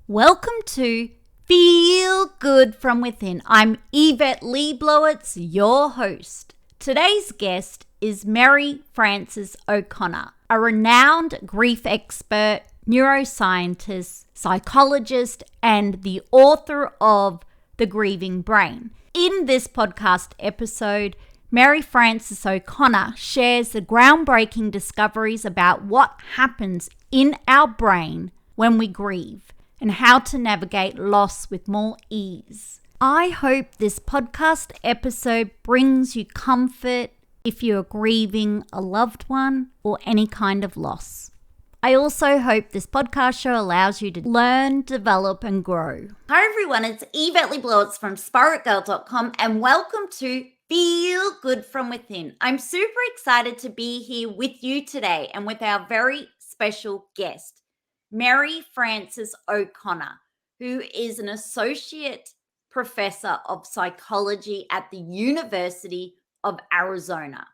Welcome to Feel Good From Within. I'm Yvetteleblowitz, your host. Today's guest is Mary Frances O'Connor, a renowned grief expert, neuroscientist, psychologist, and the author of The Grieving Brain. In this podcast episode, Mary Frances O'Connor shares the groundbreaking discoveries about what happens in our brain when we grieve and how to navigate loss with more ease. I hope this podcast episode brings you comfort if you're grieving a loved one or any kind of loss. I also hope this podcast show allows you to learn, develop, and grow. Hi everyone, it's Yvetteleblowitz from spiritgirl.com and welcome to Feel Good From Within. I'm super excited to be here with you today and with our very special guest, Mary Frances O'Connor, who is an associate professor of psychology at the University of Arizona,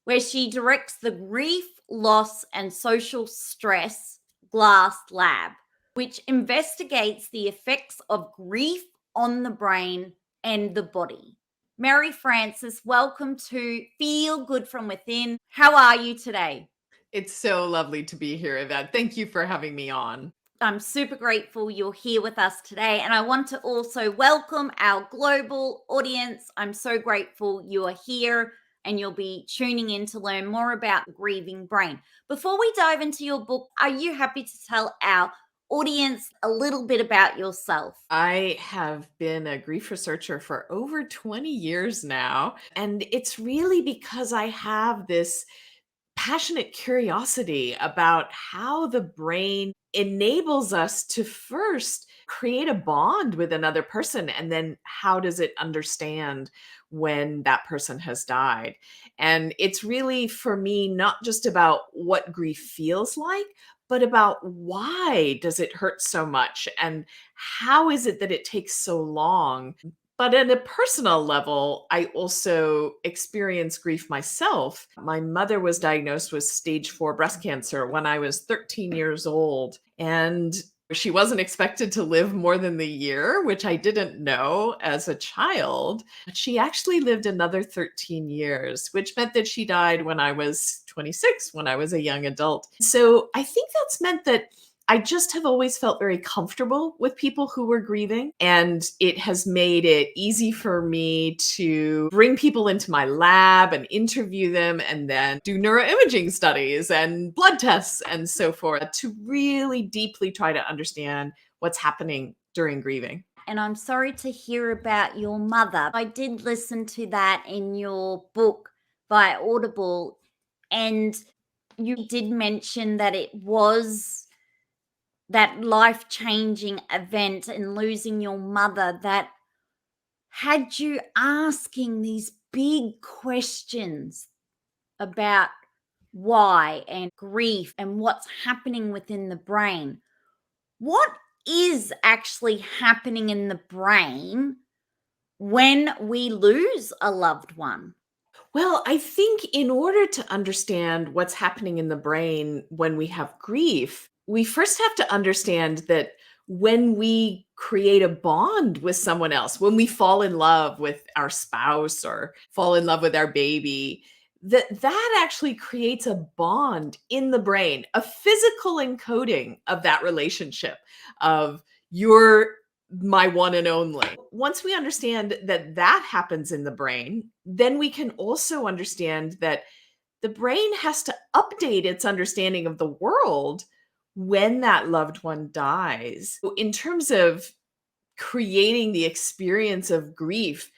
where she directs the Grief, Loss, and Social Stress Glass Lab, which investigates the effects of grief on the brain and the body. Mary Frances, welcome to Feel Good From Within. How are you today? It's so lovely to be here, Yvette. Thank you for having me on. I'm super grateful you're here with us today. And I want to also welcome our global audience. I'm so grateful you are here and you'll be tuning in to learn more about Grieving Brain. Before we dive into your book, are you happy to tell our audience a little bit about yourself? I have been a grief researcher for over 20 years now. And it's really because I have this passionate curiosity about how the brain enables us to first create a bond with another person, and then how does it understand when that person has died. And it's really, for me, not just about what grief feels like, but about why does it hurt so much and how is it that it takes so long. But at a personal level, I also experience grief myself. My mother was diagnosed with stage 4 breast cancer when I was 13 years old. And she wasn't expected to live more than the year, which I didn't know as a child. But she actually lived another 13 years, which meant that she died when I was 26, when I was a young adult. So I think that's meant that I just have always felt very comfortable with people who were grieving, and it has made it easy for me to bring people into my lab and interview them and then do neuroimaging studies and blood tests and so forth to really deeply try to understand what's happening during grieving. And I'm sorry to hear about your mother. I did listen to that in your book by Audible, and you did mention that it was that life-changing event and losing your mother that had you asking these big questions about why and grief and what's happening within the brain. What is actually happening in the brain when we lose a loved one? Well, I think in order to understand what's happening in the brain when we have grief, we first have to understand that when we create a bond with someone else, when we fall in love with our spouse or fall in love with our baby, that actually creates a bond in the brain, a physical encoding of that relationship of you're my one and only. Once we understand that that happens in the brain, then we can also understand that the brain has to update its understanding of the world when that loved one dies. In terms of creating the experience of grief,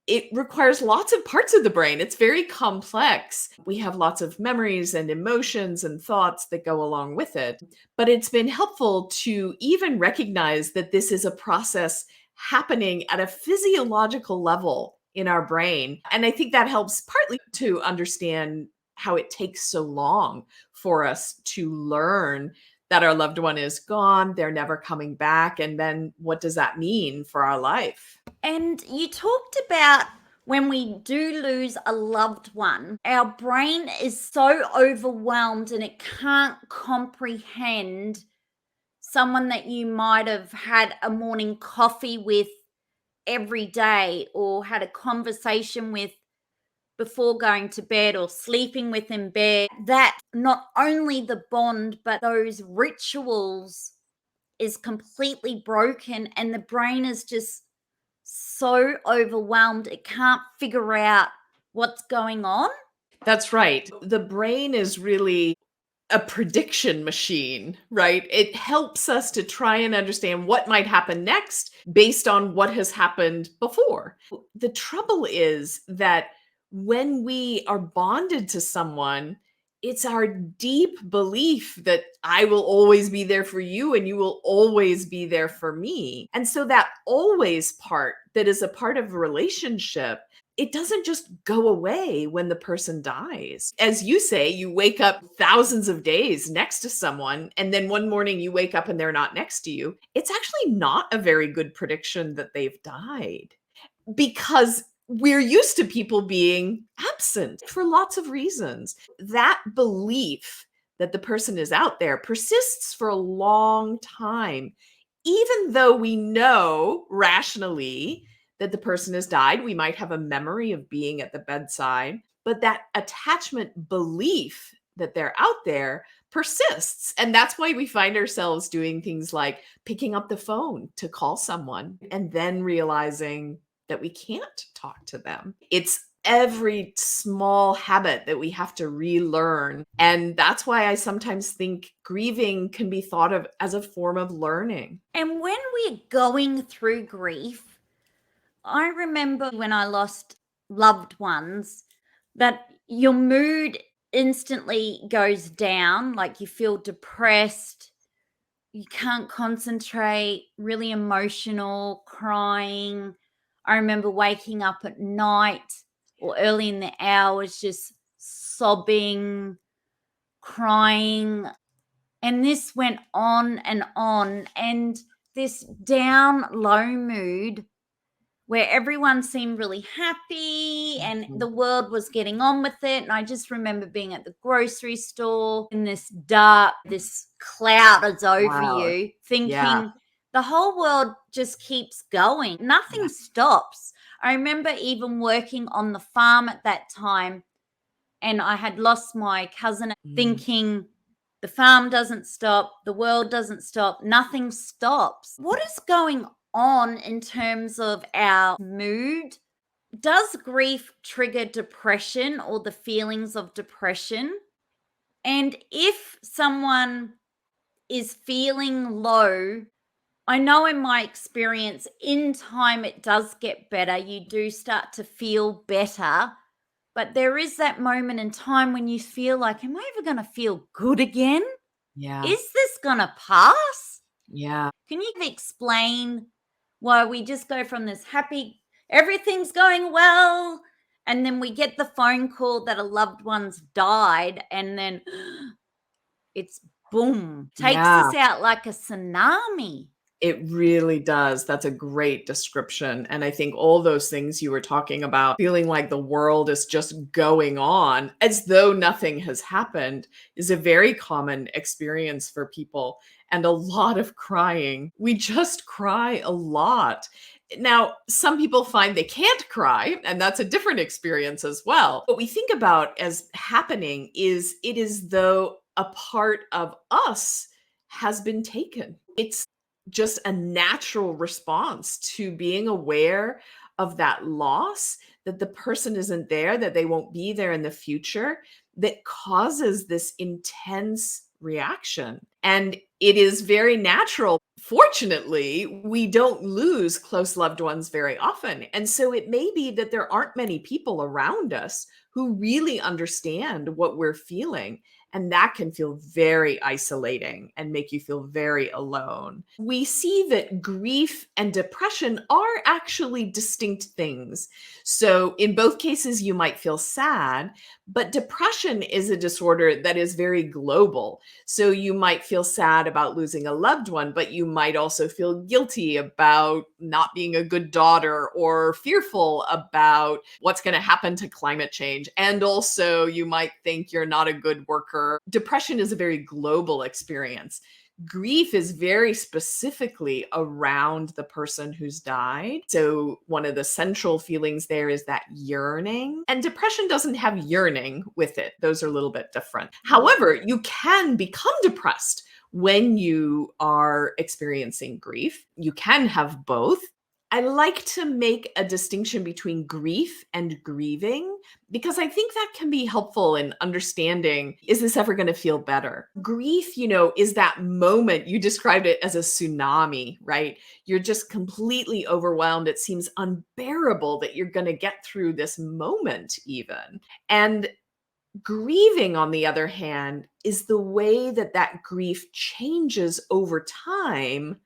it requires lots of parts of the brain. It's very complex. We have lots of memories and emotions and thoughts that go along with it. But it's been helpful to even recognize that this is a process happening at a physiological level in our brain. And I think that helps partly to understand how it takes so long for us to learn that our loved one is gone, they're never coming back, and then what does that mean for our life? And you talked about when we do lose a loved one, our brain is so overwhelmed and it can't comprehend someone that you might have had a morning coffee with every day or had a conversation with before going to bed or sleeping with in bed, that not only the bond, but those rituals is completely broken and the brain is just so overwhelmed it can't figure out what's going on. That's right. The brain is really a prediction machine, right? It helps us to try and understand what might happen next based on what has happened before. The trouble is that when we are bonded to someone, it's our deep belief that I will always be there for you and you will always be there for me. And so that always part that is a part of a relationship, it doesn't just go away when the person dies. As you say, you wake up thousands of days next to someone, and then one morning you wake up and they're not next to you. It's actually not a very good prediction that they've died because we're used to people being absent for lots of reasons. That belief that the person is out there persists for a long time, even though we know rationally that the person has died. We might have a memory of being at the bedside, but that attachment belief that they're out there persists. And that's why we find ourselves doing things like picking up the phone to call someone and then realizing that we can't talk to them. It's every small habit that we have to relearn. And that's why I sometimes think grieving can be thought of as a form of learning. And when we're going through grief, I remember when I lost loved ones that your mood instantly goes down, like you feel depressed, you can't concentrate, really emotional, crying. I remember waking up at night or early in the hours just sobbing, crying. And this went on and on. And this down low mood where everyone seemed really happy and the world was getting on with it. And I just remember being at the grocery store in this dark, this cloud is over Wow. you, thinking Yeah. the whole world just keeps going. Nothing stops. I remember even working on the farm at that time, and I had lost my cousin, thinking the farm doesn't stop, the world doesn't stop, nothing stops. What is going on in terms of our mood? Does grief trigger depression or the feelings of depression? And if someone is feeling low, I know in my experience, in time it does get better. You do start to feel better. But there is that moment in time when you feel like, am I ever going to feel good again? Yeah. Is this going to pass? Yeah. Can you explain why we just go from this happy, everything's going well, and then we get the phone call that a loved one's died, and then it's boom, takes Yeah. us out like a tsunami. It really does. That's a great description. And I think all those things you were talking about, feeling like the world is just going on as though nothing has happened, is a very common experience for people. And a lot of crying. We just cry a lot. Now, some people find they can't cry, and that's a different experience as well. What we think about as happening is it is though a part of us has been taken. It's just a natural response to being aware of that loss, that the person isn't there, that they won't be there in the future, that causes this intense reaction. And it is very natural. Fortunately, we don't lose close loved ones very often. And so it may be that there aren't many people around us who really understand what we're feeling. And that can feel very isolating and make you feel very alone. We see that grief and depression are actually distinct things. So, in both cases, you might feel sad, but depression is a disorder that is very global. So, you might feel sad about losing a loved one, but you might also feel guilty about not being a good daughter or fearful about what's going to happen to climate change. And also, you might think you're not a good worker. Depression is a very global experience. Grief is very specifically around the person who's died. So one of the central feelings there is that yearning. And depression doesn't have yearning with it. Those are a little bit different. However, you can become depressed when you are experiencing grief. You can have both. I like to make a distinction between grief and grieving because I think that can be helpful in understanding, is this ever going to feel better? Grief, is that moment. You described it as a tsunami, right? You're just completely overwhelmed. It seems unbearable that you're going to get through this moment, even. And grieving, on the other hand, is the way that grief changes over time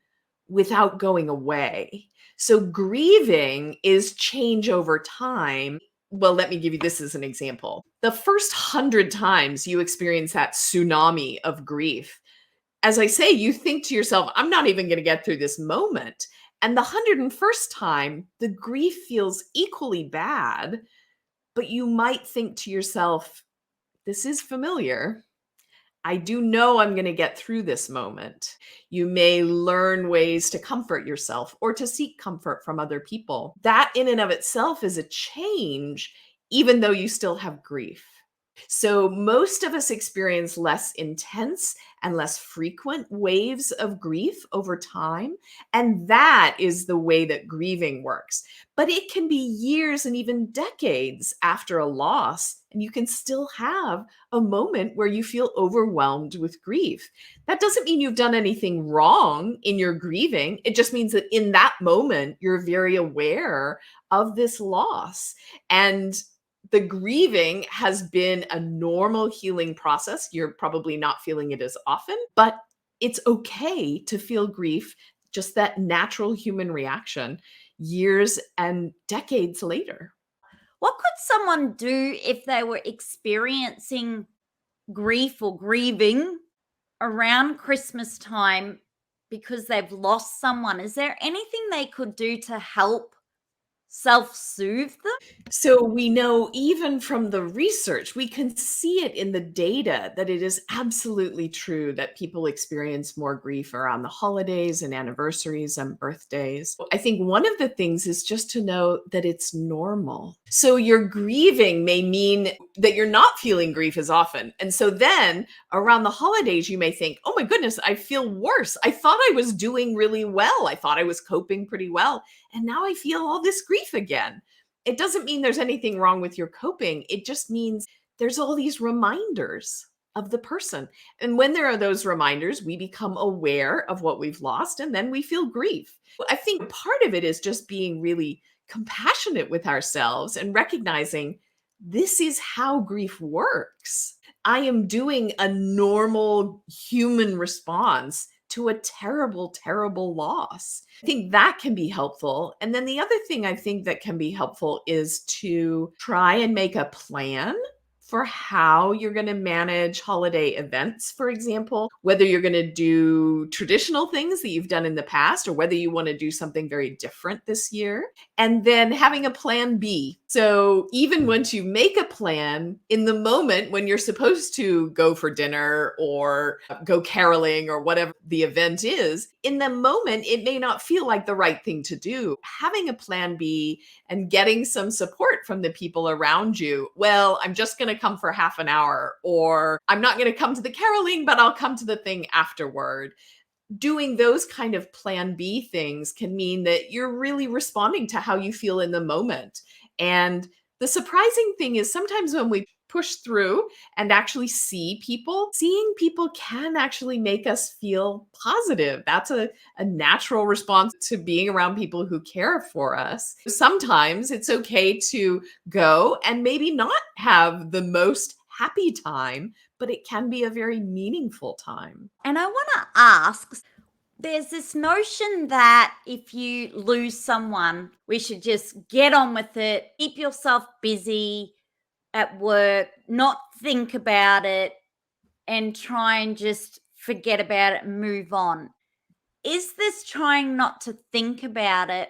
without going away. So grieving is change over time. Well, let me give you this as an example. The first 100 times you experience that tsunami of grief, as I say, you think to yourself, I'm not even going to get through this moment. And the 101st time, the grief feels equally bad, but you might think to yourself, this is familiar. I do know I'm going to get through this moment. You may learn ways to comfort yourself or to seek comfort from other people. That in and of itself is a change, even though you still have grief. So most of us experience less intense and less frequent waves of grief over time. And that is the way that grieving works. But it can be years and even decades after a loss, and you can still have a moment where you feel overwhelmed with grief. That doesn't mean you've done anything wrong in your grieving. It just means that in that moment, you're very aware of this loss. And the grieving has been a normal healing process. You're probably not feeling it as often, but it's okay to feel grief, just that natural human reaction, years and decades later. What could someone do if they were experiencing grief or grieving around Christmas time because they've lost someone? Is there anything they could do to help self-soothe them? So we know, even from the research, we can see it in the data, that it is absolutely true that people experience more grief around the holidays and anniversaries and birthdays. I think one of the things is just to know that it's normal. So your grieving may mean that you're not feeling grief as often. And so then around the holidays, you may think, oh my goodness, I feel worse. I thought I was doing really well. I thought I was coping pretty well. And now I feel all this grief again. It doesn't mean there's anything wrong with your coping. It just means there's all these reminders of the person. And when there are those reminders, we become aware of what we've lost, and then we feel grief. I think part of it is just being really compassionate with ourselves and recognizing this is how grief works. I am doing a normal human response to a terrible, terrible loss. I think that can be helpful. And then the other thing I think that can be helpful is to try and make a plan for how you're going to manage holiday events, for example, whether you're going to do traditional things that you've done in the past or whether you want to do something very different this year. And then having a plan B. So even once you make a plan, in the moment when you're supposed to go for dinner or go caroling or whatever the event is, in the moment, it may not feel like the right thing to do. Having a plan B and getting some support from the people around you. Well, I'm just going to come for half an hour, or I'm not going to come to the caroling, but I'll come to the thing afterward. Doing those kind of plan B things can mean that you're really responding to how you feel in the moment. And the surprising thing is sometimes when we push through and actually see people, seeing people can actually make us feel positive. That's a natural response to being around people who care for us. Sometimes it's okay to go and maybe not have the most happy time, but it can be a very meaningful time. And I want to ask, there's this notion that if you lose someone, we should just get on with it, keep yourself busy at work, not think about it, and try and just forget about it and move on. Is this trying not to think about it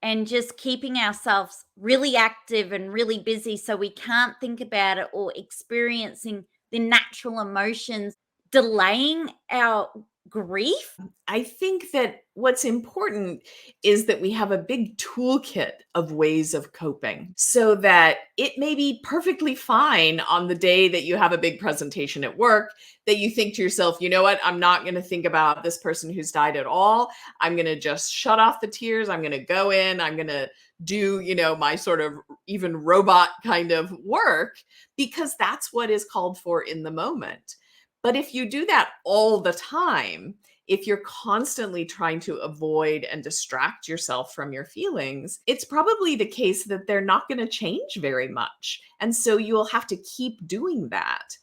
and just keeping ourselves really active and really busy so we can't think about it or experiencing the natural emotions, delaying our grief? I think that what's important is that we have a big toolkit of ways of coping so that it may be perfectly fine on the day that you have a big presentation at work that you think to yourself, you know what, I'm not going to think about this person who's died at all. I'm going to just shut off the tears. I'm going to go in. I'm going to do, my sort of even robot kind of work because that's what is called for in the moment. But if you do that all the time, if you're constantly trying to avoid and distract yourself from your feelings, it's probably the case that they're not going to change very much. And so you'll have to keep doing that.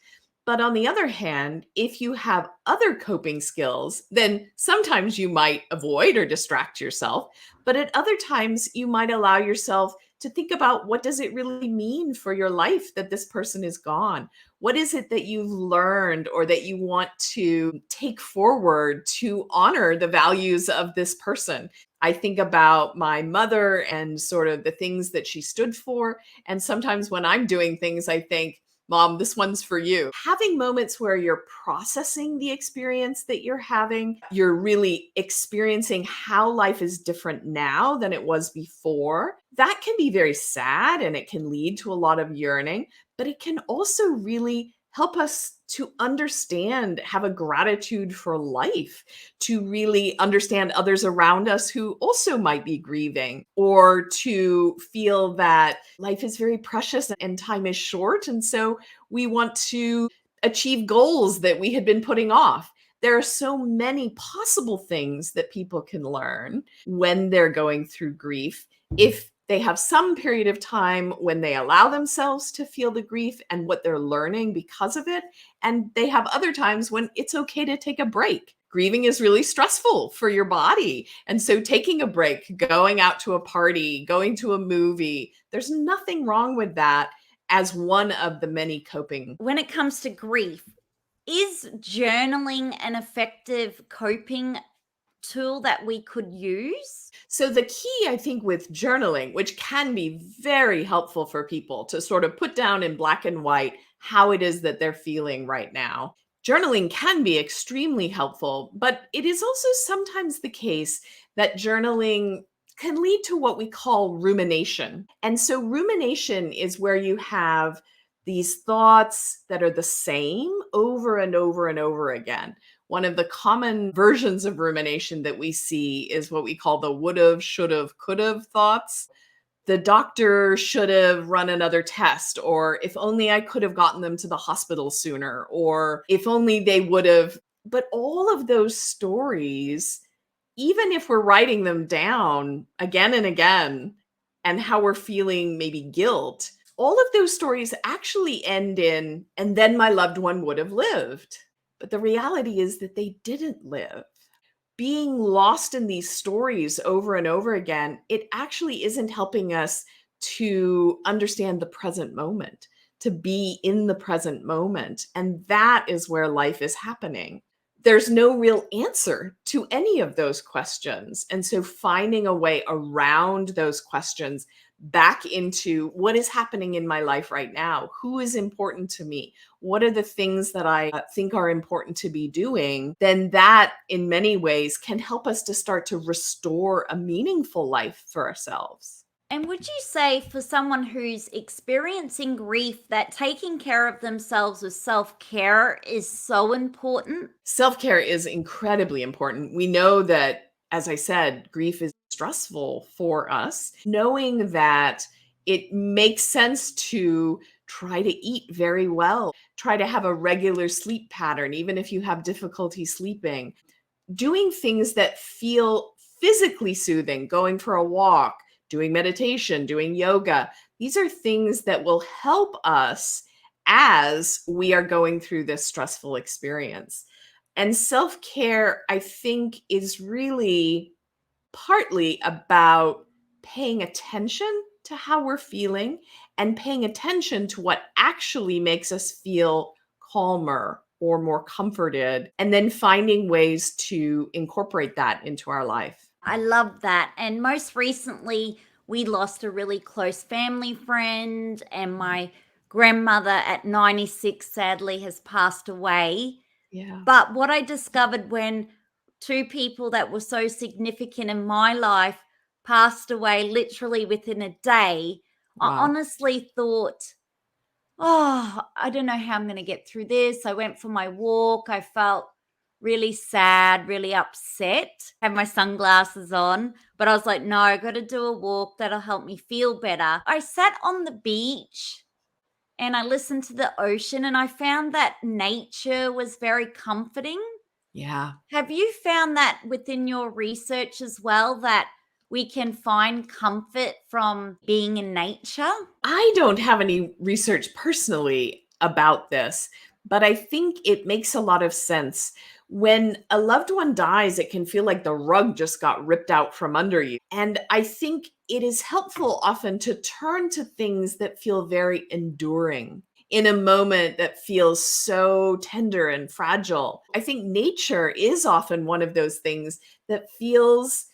But on the other hand, if you have other coping skills, then sometimes you might avoid or distract yourself. But at other times, you might allow yourself to think about what does it really mean for your life that this person is gone? What is it that you've learned or that you want to take forward to honor the values of this person? I think about my mother and sort of the things that she stood for. And sometimes when I'm doing things, I think, Mom, this one's for you. Having moments where you're processing the experience that you're having, you're really experiencing how life is different now than it was before. That can be very sad and it can lead to a lot of yearning, but it can also really help us to understand, have a gratitude for life, to really understand others around us who also might be grieving, or to feel that life is very precious and time is short. And so we want to achieve goals that we had been putting off. There are so many possible things that people can learn when they're going through grief. If they have some period of time when they allow themselves to feel the grief and what they're learning because of it. And they have other times when it's okay to take a break. Grieving is really stressful for your body. And so taking a break, going out to a party, going to a movie, there's nothing wrong with that as one of the many coping. When it comes to grief, is journaling an effective coping tool that we could use? So the key, I think, with journaling, which can be very helpful for people to sort of put down in black and white how it is that they're feeling right now. Journaling can be extremely helpful, but it is also sometimes the case that journaling can lead to what we call rumination. And so rumination is where you have these thoughts that are the same over and over and over again. One of the common versions of rumination that we see is what we call the would've, should've, could've thoughts. The doctor should have run another test, or if only I could have gotten them to the hospital sooner, or if only they would have. But all of those stories, even if we're writing them down again and again, and how we're feeling maybe guilt, all of those stories actually end in, and then my loved one would have lived. But the reality is that they didn't live. Being lost in these stories over and over again, it actually isn't helping us to understand the present moment, to be in the present moment. And that is where life is happening. There's no real answer to any of those questions. And so finding a way around those questions back into what is happening in my life right now, who is important to me, what are the things that I think are important to be doing, then that in many ways can help us to start to restore a meaningful life for ourselves. And would you say for someone who's experiencing grief that taking care of themselves with self-care is so important? Self-care is incredibly important. We know that, as I said, grief is stressful for us. Knowing that it makes sense to try to eat very well, try to have a regular sleep pattern, even if you have difficulty sleeping, doing things that feel physically soothing, going for a walk, doing meditation, doing yoga. These are things that will help us as we are going through this stressful experience. And self-care, I think, is really partly about paying attention to how we're feeling and paying attention to what actually makes us feel calmer or more comforted, and then finding ways to incorporate that into our life. I love that. And most recently, we lost a really close family friend, and my grandmother at 96 sadly has passed away. Yeah. But what I discovered when two people that were so significant in my life passed away literally within a day, I Wow. honestly thought, oh, I don't know how I'm going to get through this. I went for my walk. I felt really sad, really upset. Had my sunglasses on, but I was like, no, I got to do a walk that'll help me feel better. I sat on the beach and I listened to the ocean and I found that nature was very comforting. Yeah. Have you found that within your research as well, that we can find comfort from being in nature? I don't have any research personally about this, but I think it makes a lot of sense. When a loved one dies, it can feel like the rug just got ripped out from under you. And I think it is helpful often to turn to things that feel very enduring in a moment that feels so tender and fragile. I think nature is often one of those things that feels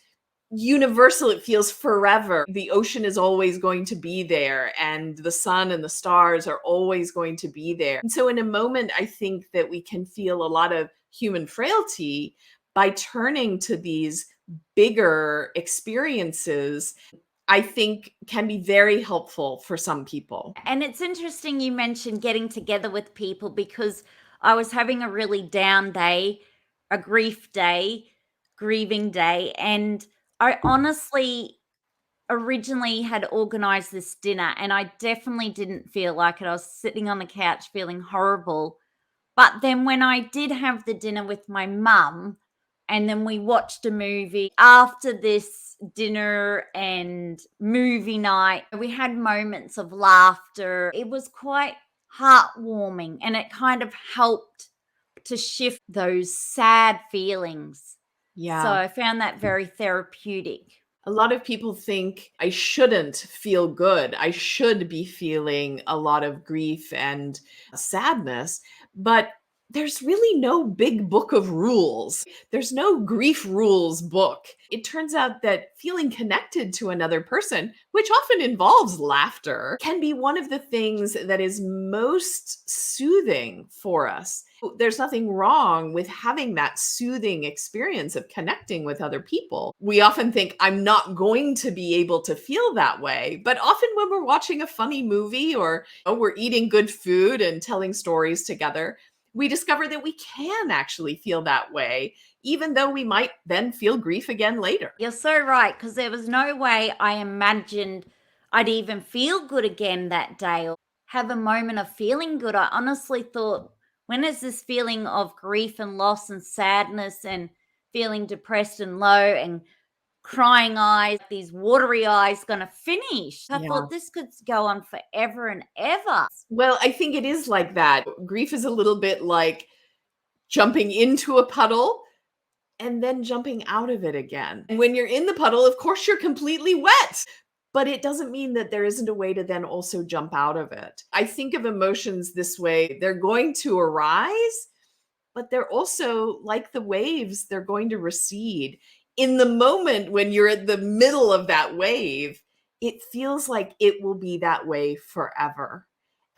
universal. It feels forever. The ocean is always going to be there, and the sun and the stars are always going to be there. And so, in a moment, I think that we can feel a lot of human frailty by turning to these bigger experiences. I think can be very helpful for some people. And it's interesting you mentioned getting together with people, because I was having a really down day, a grief day, grieving day, and I honestly originally had organized this dinner and I definitely didn't feel like it. I was sitting on the couch feeling horrible. But then when I did have the dinner with my mum, and then we watched a movie after this dinner and movie night, we had moments of laughter. It was quite heartwarming and it kind of helped to shift those sad feelings. So Yeah. I found that very therapeutic. A lot of people think I shouldn't feel good. I should be feeling a lot of grief and sadness, but there's really no big book of rules. There's no grief rules book. It turns out that feeling connected to another person, which often involves laughter, can be one of the things that is most soothing for us. There's nothing wrong with having that soothing experience of connecting with other people. We often think, I'm not going to be able to feel that way. But often when we're watching a funny movie, or we're eating good food and telling stories together, we discover that we can actually feel that way, even though we might then feel grief again later. You're so right, because there was no way I imagined I'd even feel good again that day or have a moment of feeling good. I honestly thought, when is this feeling of grief and loss and sadness and feeling depressed and low and crying eyes, these watery eyes, gonna finish? I Yeah. thought this could go on forever and ever. Well, I think it is like that. Grief is a little bit like jumping into a puddle and then jumping out of it again. And when you're in the puddle, of course, you're completely wet, but it doesn't mean that there isn't a way to then also jump out of it. I think of emotions this way: they're going to arise, but they're also like the waves, they're going to recede. In the moment when you're at the middle of that wave, it feels like it will be that way forever.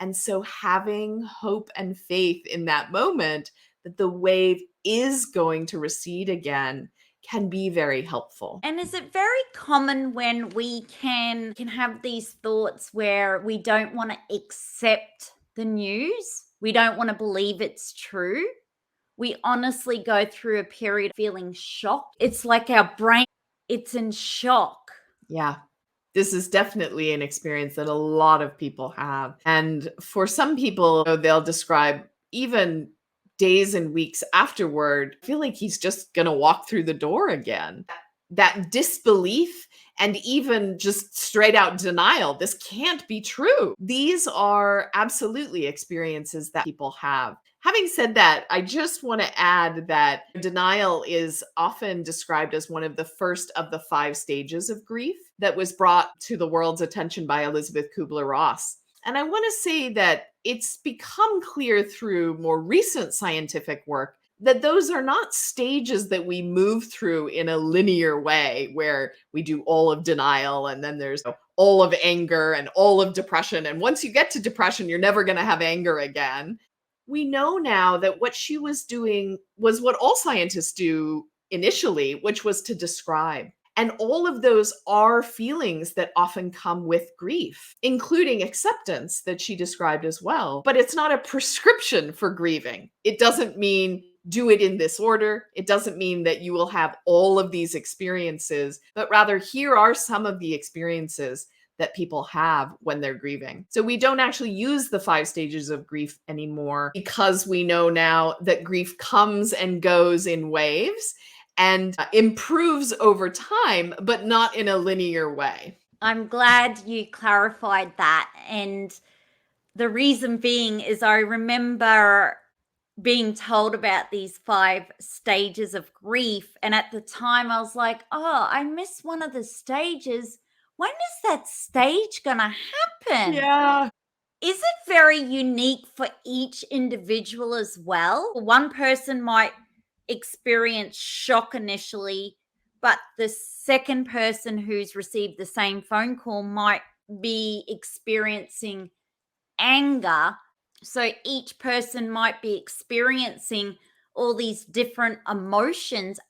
And so having hope and faith in that moment that the wave is going to recede again can be very helpful. And is it very common when we can have these thoughts where we don't want to accept the news? We don't want to believe it's true. We honestly go through a period of feeling shocked. It's like our brain, it's in shock. Yeah. This is definitely an experience that a lot of people have. And for some people, they'll describe even days and weeks afterward, feel like he's just going to walk through the door again. That disbelief and even just straight out denial, this can't be true. These are absolutely experiences that people have. Having said that, I just want to add that denial is often described as one of the first of the 5 stages of grief that was brought to the world's attention by Elizabeth Kubler-Ross. And I want to say that it's become clear through more recent scientific work that those are not stages that we move through in a linear way, where we do all of denial and then there's all of anger and all of depression. And once you get to depression, you're never going to have anger again. we know now that what she was doing was what all scientists do initially, which was to describe. And all of those are feelings that often come with grief, including acceptance that she described as well. But it's not a prescription for grieving. It doesn't mean do it in this order. It doesn't mean that you will have all of these experiences, but rather here are some of the experiences that people have when they're grieving. So we don't actually use the 5 stages of grief anymore because we know now that grief comes and goes in waves and improves over time, but not in a linear way. I'm glad you clarified that. And the reason being is I remember being told about these 5 stages of grief. And at the time, I was like, oh, I missed one of the stages. When is that stage going to happen? Yeah. Is it very unique for each individual as well? One person might experience shock initially, but the second person who's received the same phone call might be experiencing anger. So each person might be experiencing all these different emotions,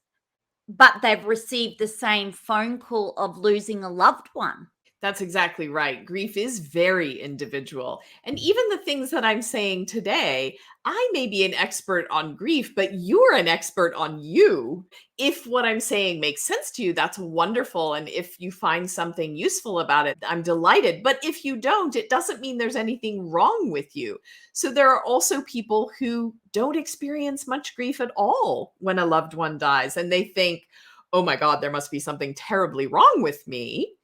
but they've received the same phone call of losing a loved one. That's exactly right. Grief is very individual. And even the things that I'm saying today, I may be an expert on grief, but you're an expert on you. If what I'm saying makes sense to you, that's wonderful. And if you find something useful about it, I'm delighted. But if you don't, it doesn't mean there's anything wrong with you. So there are also people who don't experience much grief at all when a loved one dies. And they think, oh my God, there must be something terribly wrong with me.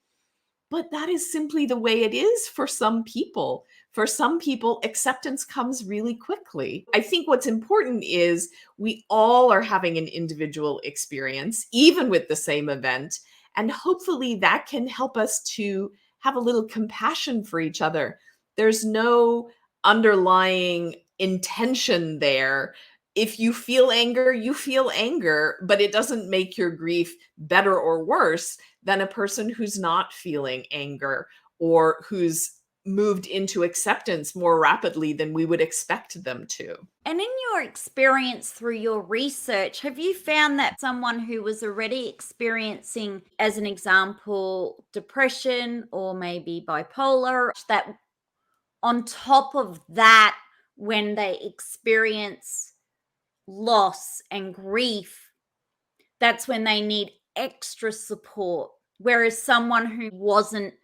But that is simply the way it is for some people. For some people, acceptance comes really quickly. I think what's important is we all are having an individual experience, even with the same event. And hopefully that can help us to have a little compassion for each other. There's no underlying intention there. If you feel anger, you feel anger, but it doesn't make your grief better or worse than a person who's not feeling anger or who's moved into acceptance more rapidly than we would expect them to. And in your experience through your research, have you found that someone who was already experiencing, as an example, depression or maybe bipolar, that on top of that, when they experience loss and grief, that's when they need extra support? Whereas someone who wasn't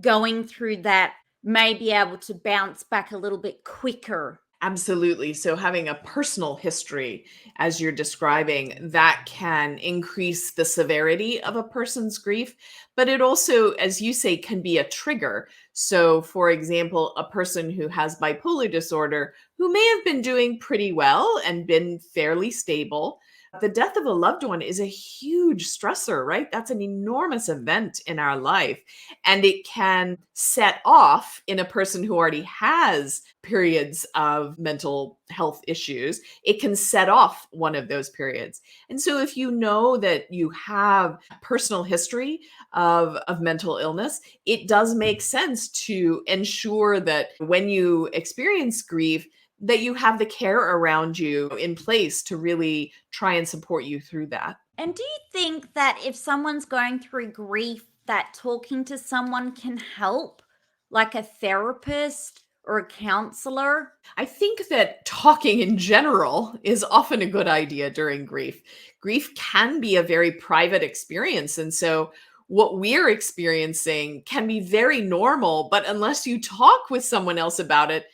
going through that may be able to bounce back a little bit quicker. Absolutely. So having a personal history, as you're describing, that can increase the severity of a person's grief, but it also, as you say, can be a trigger. So, for example, a person who has bipolar disorder, who may have been doing pretty well and been fairly stable, the death of a loved one is a huge stressor, right? That's an enormous event in our life. And it can set off in a person who already has periods of mental health issues. It can set off one of those periods. And so if you know that you have personal history of mental illness, it does make sense to ensure that when you experience grief, that you have the care around you in place to really try and support you through that. And do you think that if someone's going through grief, that talking to someone can help, like a therapist or a counselor? I think that talking in general is often a good idea during grief. Grief can be a very private experience. And so what we're experiencing can be very normal, but unless you talk with someone else about it,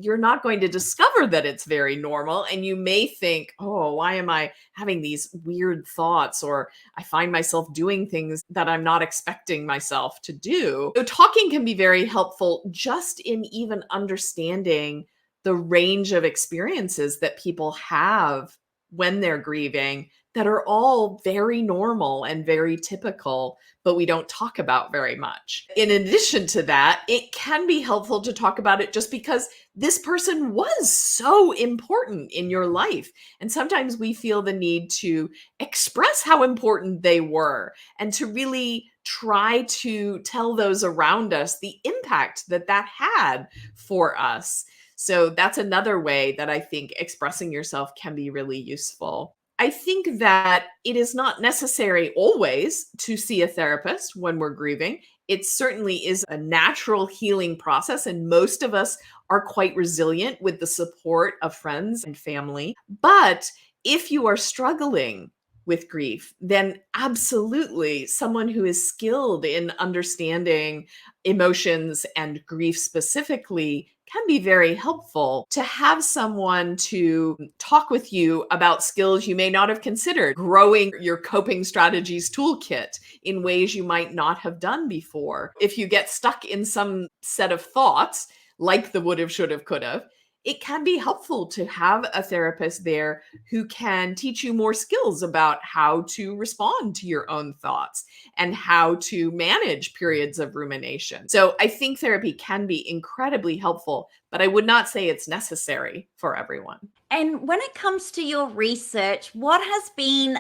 you're not going to discover that it's very normal. And you may think, oh, why am I having these weird thoughts? Or I find myself doing things that I'm not expecting myself to do. So talking can be very helpful just in even understanding the range of experiences that people have when they're grieving that are all very normal and very typical, but we don't talk about very much. In addition to that, it can be helpful to talk about it just because this person was so important in your life. And sometimes we feel the need to express how important they were and to really try to tell those around us the impact that that had for us. So that's another way that I think expressing yourself can be really useful. I think that it is not necessary always to see a therapist when we're grieving. It certainly is a natural healing process, and most of us are quite resilient with the support of friends and family. But if you are struggling with grief, then absolutely someone who is skilled in understanding emotions and grief specifically can be very helpful. To have someone to talk with you about skills you may not have considered, growing your coping strategies toolkit in ways you might not have done before. If you get stuck in some set of thoughts, like the would have, should have, could have, it can be helpful to have a therapist there who can teach you more skills about how to respond to your own thoughts and how to manage periods of rumination. So I think therapy can be incredibly helpful, but I would not say it's necessary for everyone. And when it comes to your research, what has been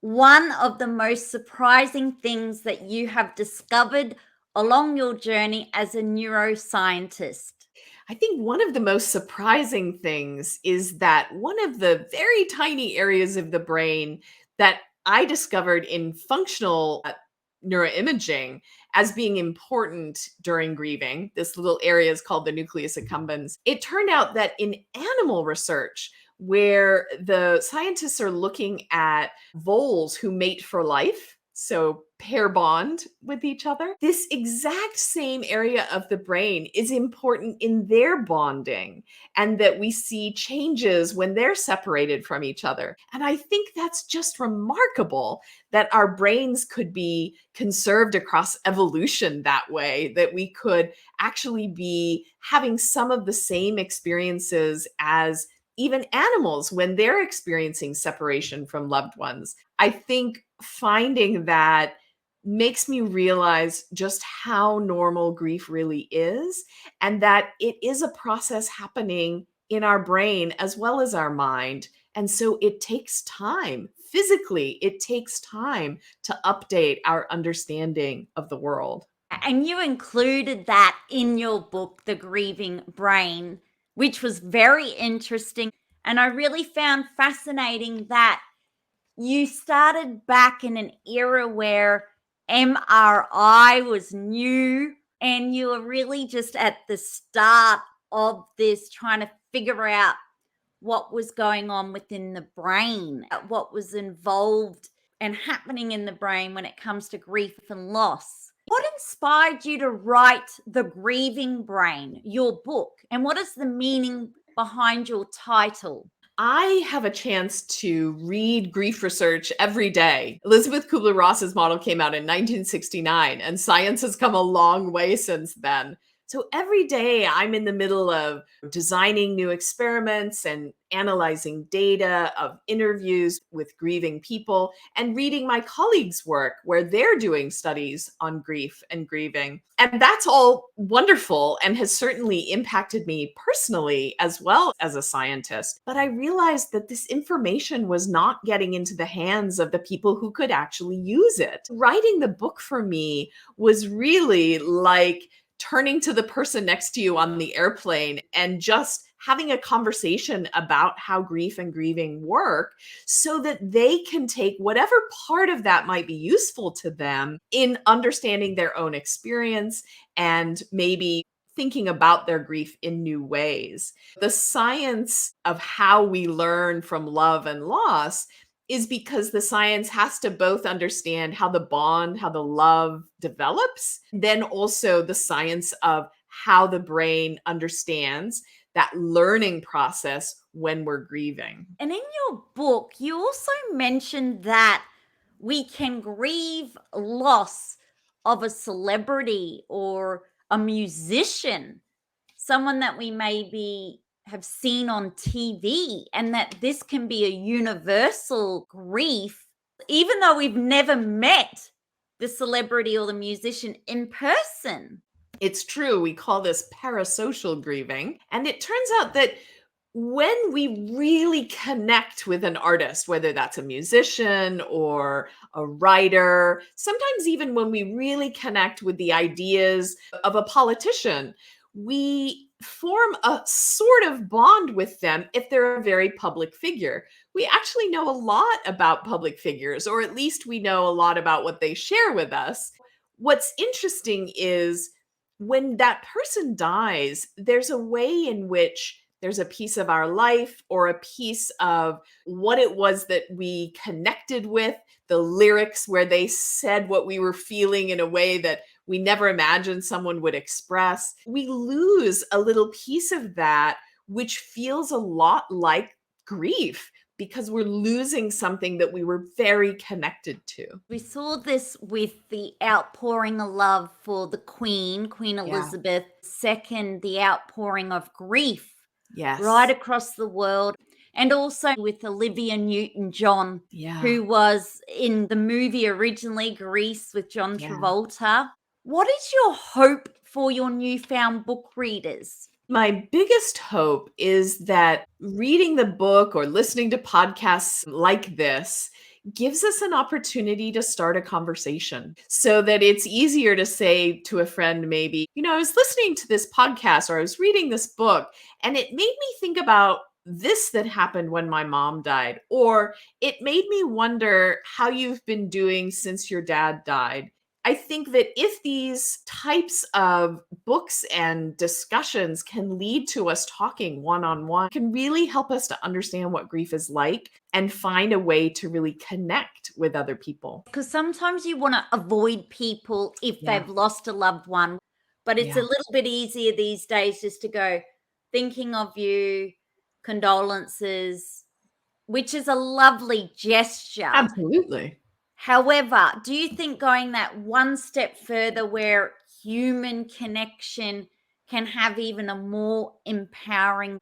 one of the most surprising things that you have discovered along your journey as a neuroscientist? I think one of the most surprising things is that one of the very tiny areas of the brain that I discovered in functional neuroimaging as being important during grieving, this little area is called the nucleus accumbens. It turned out that in animal research, where the scientists are looking at voles who mate for life, so pair bond with each other, this exact same area of the brain is important in their bonding, and that we see changes when they're separated from each other. And I think that's just remarkable that our brains could be conserved across evolution that way, that we could actually be having some of the same experiences as even animals when they're experiencing separation from loved ones. I think finding that makes me realize just how normal grief really is, and that it is a process happening in our brain as well as our mind. And so it takes time. Physically, it takes time to update our understanding of the world. And you included that in your book, The Grieving Brain, which was very interesting. And I really found fascinating that you started back in an era where MRI was new, and you were really just at the start of this trying to figure out what was going on within the brain, what was involved and happening in the brain when it comes to grief and loss. What inspired you to write The Grieving Brain, your book? And what is the meaning behind your title? I have a chance to read grief research every day. Elizabeth Kubler-Ross's model came out in 1969, and science has come a long way since then. So every day I'm in the middle of designing new experiments and analyzing data of interviews with grieving people and reading my colleagues' work where they're doing studies on grief and grieving. And that's all wonderful and has certainly impacted me personally as well as a scientist. But I realized that this information was not getting into the hands of the people who could actually use it. Writing the book for me was really like turning to the person next to you on the airplane and just having a conversation about how grief and grieving work so that they can take whatever part of that might be useful to them in understanding their own experience and maybe thinking about their grief in new ways. The science of how we learn from love and loss is because the science has to both understand how the bond, how the love develops, then also the science of how the brain understands that learning process when we're grieving. And in your book, you also mentioned that we can grieve loss of a celebrity or a musician, someone that we maybe have seen on TV, and that this can be a universal grief, even though we've never met the celebrity or the musician in person. It's true. We call this parasocial grieving. And it turns out that when we really connect with an artist, whether that's a musician or a writer, sometimes even when we really connect with the ideas of a politician, we form a sort of bond with them if they're a very public figure. We actually know a lot about public figures, or at least we know a lot about what they share with us. What's interesting is when that person dies, there's a way in which there's a piece of our life or a piece of what it was that we connected with, the lyrics where they said what we were feeling in a way that we never imagined someone would express. We lose a little piece of that, which feels a lot like grief because we're losing something that we were very connected to. We saw this with the outpouring of love for the Queen Elizabeth II, the outpouring of grief Yes. right across the world. And also with Olivia Newton-John, Yeah. who was in the movie originally, Grease, with John Travolta. What is your hope for your newfound book readers? My biggest hope is that reading the book or listening to podcasts like this gives us an opportunity to start a conversation so that it's easier to say to a friend, maybe, I was listening to this podcast or I was reading this book and it made me think about this that happened when my mom died, or it made me wonder how you've been doing since your dad died. I think that if these types of books and discussions can lead to us talking one-on-one, can really help us to understand what grief is like and find a way to really connect with other people. Because sometimes you want to avoid people if they've lost a loved one, but it's a little bit easier these days just to go, thinking of you, condolences, which is a lovely gesture. Absolutely. However, do you think going that one step further where human connection can have even a more empowering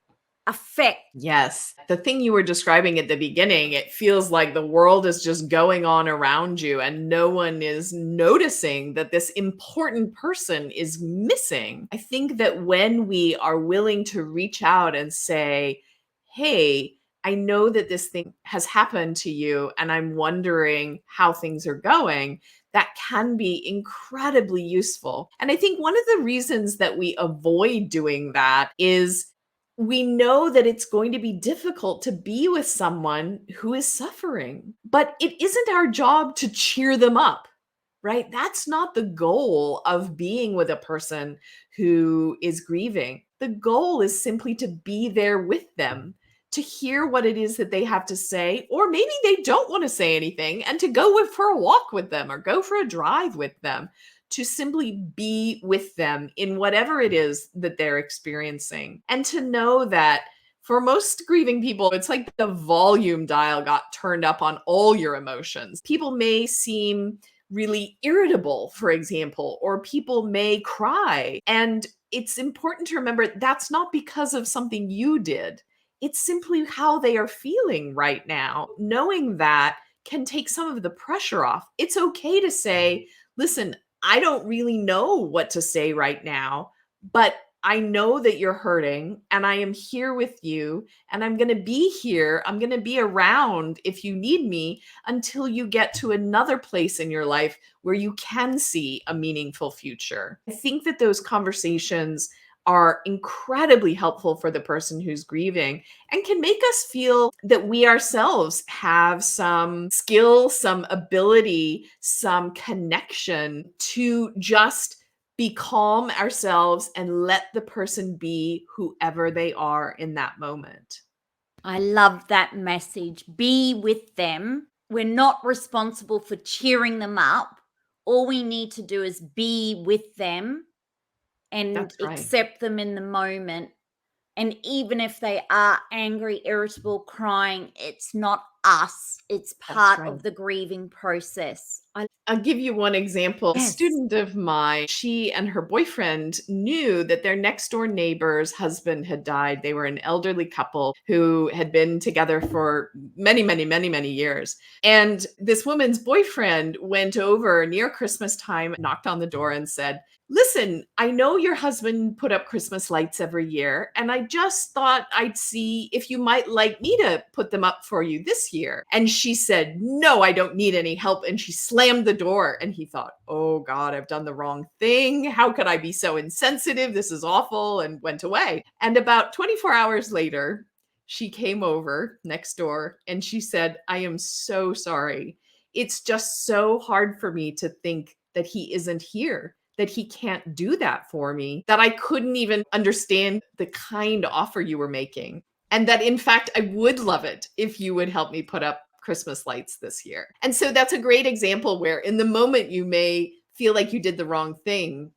effect? Yes. The thing you were describing at the beginning, it feels like the world is just going on around you and no one is noticing that this important person is missing. I think that when we are willing to reach out and say, hey, I know that this thing has happened to you and I'm wondering how things are going, that can be incredibly useful. And I think one of the reasons that we avoid doing that is we know that it's going to be difficult to be with someone who is suffering, but it isn't our job to cheer them up, right? That's not the goal of being with a person who is grieving. The goal is simply to be there with them, to hear what it is that they have to say, or maybe they don't want to say anything, and to go for a walk with them or go for a drive with them, to simply be with them in whatever it is that they're experiencing. And to know that for most grieving people, it's like the volume dial got turned up on all your emotions. People may seem really irritable, for example, or people may cry. And it's important to remember that's not because of something you did. It's simply how they are feeling right now. Knowing that can take some of the pressure off. It's okay to say, listen, I don't really know what to say right now, but I know that you're hurting and I am here with you and I'm going to be here. I'm going to be around if you need me until you get to another place in your life where you can see a meaningful future. I think that those conversations are incredibly helpful for the person who's grieving and can make us feel that we ourselves have some skill, some ability, some connection to just be calm ourselves and let the person be whoever they are in that moment. I love that message. Be with them. We're not responsible for cheering them up. All we need to do is be with them and accept them in the moment. And even if they are angry, irritable, crying, it's not us. It's part of the grieving process. I'll give you one example. Yes. A student of mine, she and her boyfriend knew that their next door neighbor's husband had died. They were an elderly couple who had been together for many, many, many, many years. And this woman's boyfriend went over near Christmas time, knocked on the door and said, listen, I know your husband put up Christmas lights every year, and I just thought I'd see if you might like me to put them up for you this year. And she said, no, I don't need any help. And she slammed slammed the door and he thought, oh God, I've done the wrong thing. How could I be so insensitive? This is awful, and went away. And about 24 hours later, she came over next door and she said, I am so sorry. It's just so hard for me to think that he isn't here, that he can't do that for me, that I couldn't even understand the kind offer you were making. And that in fact, I would love it if you would help me put up Christmas lights this year. And so that's a great example where in the moment you may feel like you did the wrong thing,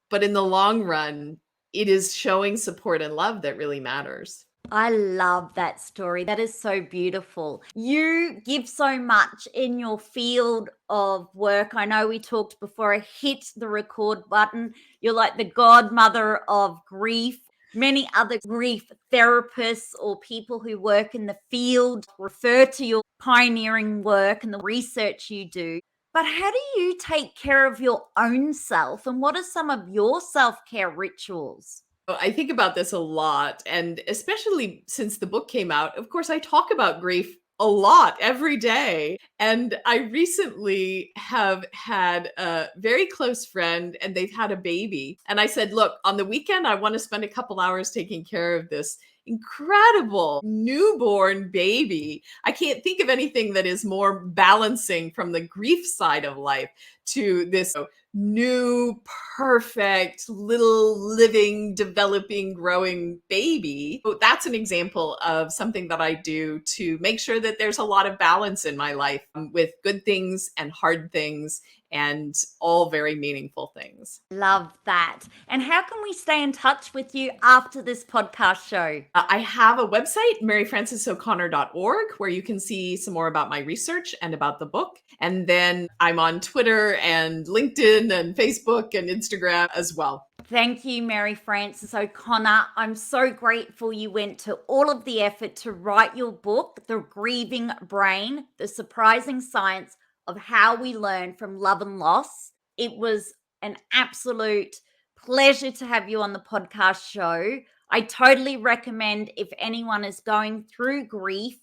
but in the long run, it is showing support and love that really matters. I love that story. That is so beautiful. You give so much in your field of work. I know we talked before I hit the record button. You're like the godmother of grief. Many other grief therapists or people who work in the field refer to your pioneering work and the research you do. But how do you take care of your own self? And what are some of your self-care rituals? I think about this a lot, and especially since the book came out, of course, I talk about grief a lot every day. And I recently have had a very close friend and they've had a baby. And I said, look, on the weekend, I want to spend a couple hours taking care of this incredible newborn baby. I can't think of anything that is more balancing from the grief side of life to this new, perfect, little living, developing, growing baby. So that's an example of something that I do to make sure that there's a lot of balance in my life with good things and hard things and all very meaningful things. Love that. And how can we stay in touch with you after this podcast show? I have a website, maryfrancesoconnor.org, where you can see some more about my research and about the book. And then I'm on Twitter and LinkedIn and Facebook and Instagram as well. Thank you, Mary Frances O'Connor. I'm so grateful you went to all of the effort to write your book, The Grieving Brain, The Surprising Science of How We Learn from Love and Loss. It was an absolute pleasure to have you on the podcast show. I totally recommend if anyone is going through grief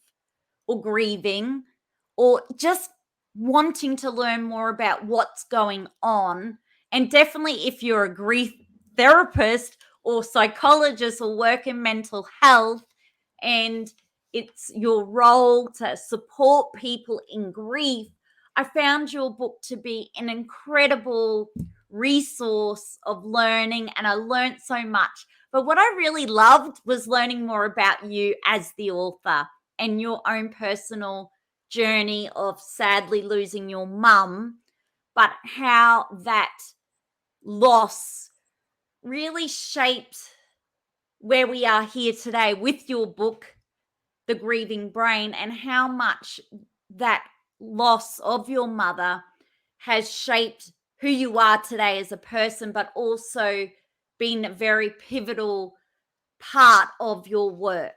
or grieving or just wanting to learn more about what's going on, and definitely if you're a grief therapist or psychologist or work in mental health and it's your role to support people in grief, I found your book to be an incredible resource of learning, and I learned so much. But what I really loved was learning more about you as the author and your own personal journey of sadly losing your mum, but how that loss really shaped where we are here today with your book, The Grieving Brain, and how much that loss of your mother has shaped who you are today as a person, but also been a very pivotal part of your work.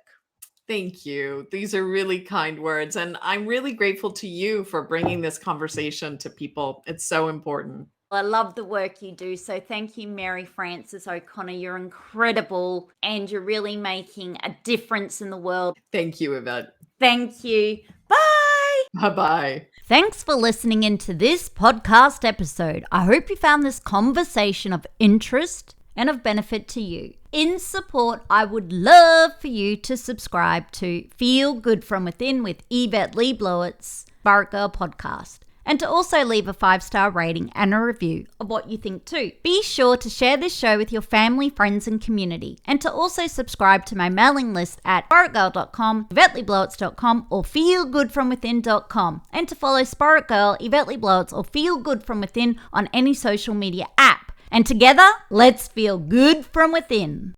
Thank you. These are really kind words. And I'm really grateful to you for bringing this conversation to people. It's so important. I love the work you do. So thank you, Mary Frances O'Connor. You're incredible and you're really making a difference in the world. Thank you, Yvette. Thank you. Bye. Bye-bye. Thanks for listening into this podcast episode. I hope you found this conversation of interest and of benefit to you. In support, I would love for you to subscribe to Feel Good From Within with Yvetteleblowitz, SPAITGIRL and to also leave a 5-star rating and a review of what you think too. Be sure to share this show with your family, friends, and community, and to also subscribe to my mailing list at spiritgirl.com, yvetteleblowitz.com, or feelgoodfromwithin.com, and to follow Spirit Girl, Yvette Leblowitz, or Feel Good From Within on any social media app. And together, let's feel good from within.